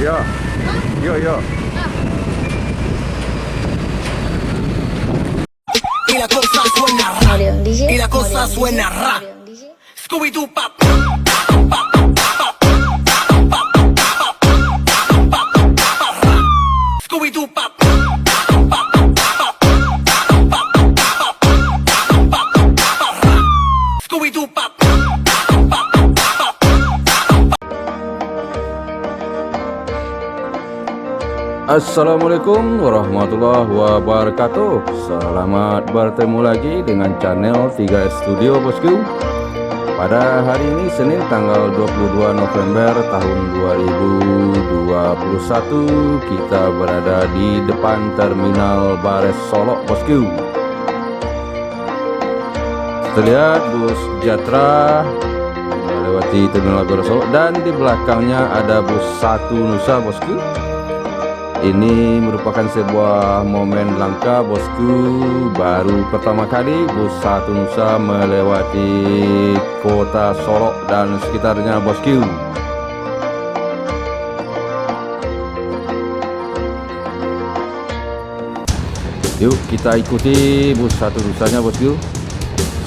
Yo, yo. Y la cosa suena ra. Y la cosa suena ra. Scooby-Doo pop. Scooby-Doo pop. Scooby-Doo pop. Assalamualaikum warahmatullahi wabarakatuh. Selamat bertemu lagi dengan channel 3S Studio bosku. Pada hari ini Senin tanggal 22 November tahun 2021, kita berada di depan Terminal Bares Solok bosku. Terlihat bus Jatra melewati Terminal Bares Solok dan di belakangnya ada bus 1 Nusa bosku. Ini merupakan sebuah momen langka bosku, baru pertama kali bus 1 Nusa melewati kota Solok dan sekitarnya bosku. Yuk kita ikuti bus 1 Nusanya bosku.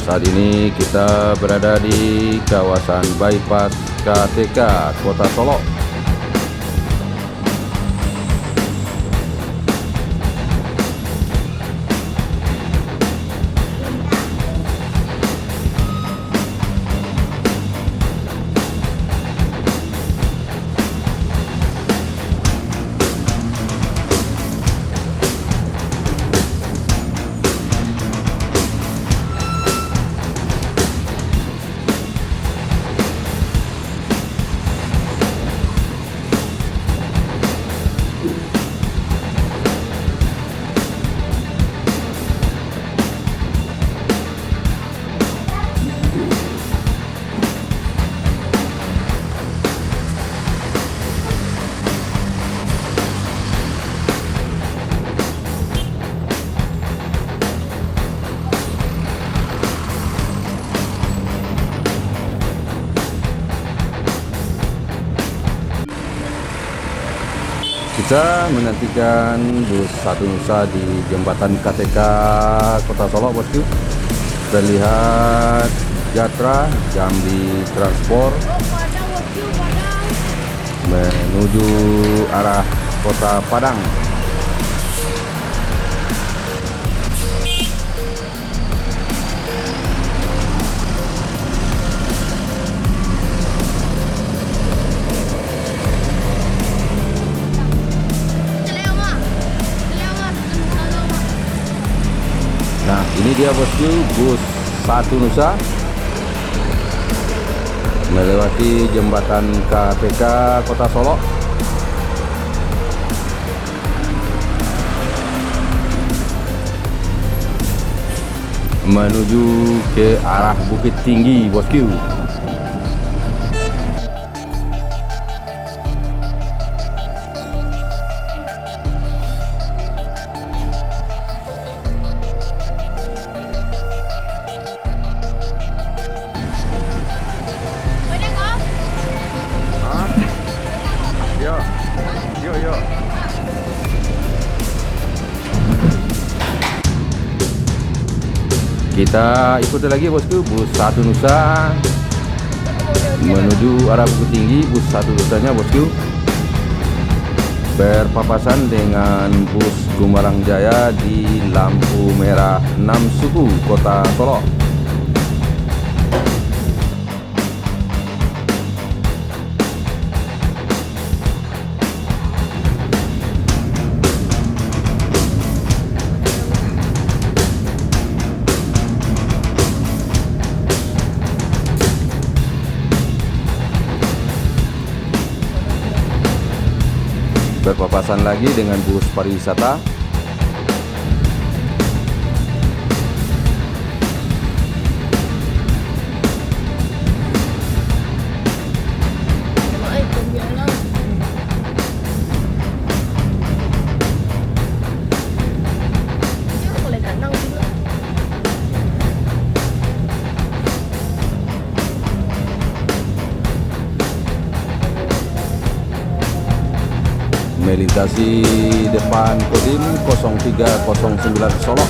Saat ini kita berada di kawasan bypass KTK kota Solok. Kita menantikan bus 1 Nusa di jembatan KTK kota Solok bosku. Terlihat Jatra Jambi Transport menuju arah kota Padang. Nah, ini dia bosku, bus 1 Nusa melewati jembatan KTK kota Solok. Menuju ke arah Bukit Tinggi bosku. Yo. Kita ikuti lagi bosku, bus 1 Nusa menuju arah Bukit Tinggi. Bus 1 Nusanya bosku berpapasan dengan bus Gumarang Jaya di lampu merah 6 suku kota Solok. Berpapasan lagi dengan bus pariwisata. melintasi depan Kodim 0309 Solo.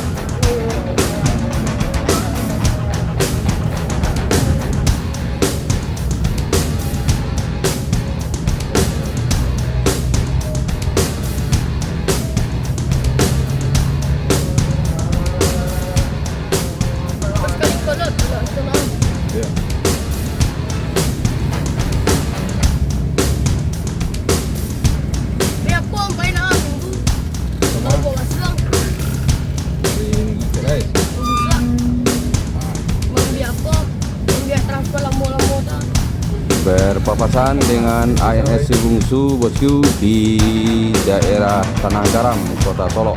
Berpapasan dengan ANS Bungsu bosku di daerah Tanah Garam, Kota Solo.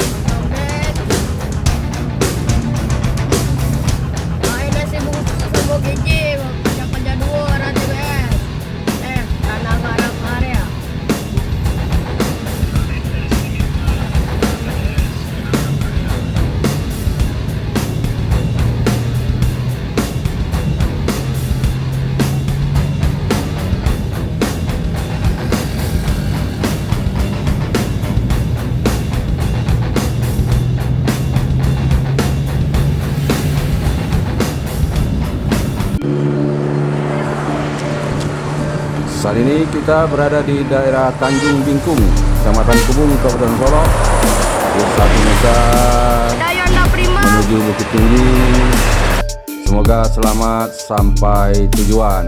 Saat ini kita berada di daerah Tanjung Bingkung, Kecamatan Kubung, Kabupaten Solo. Satu Nusa menuju Bukit Tinggi. Semoga selamat sampai tujuan.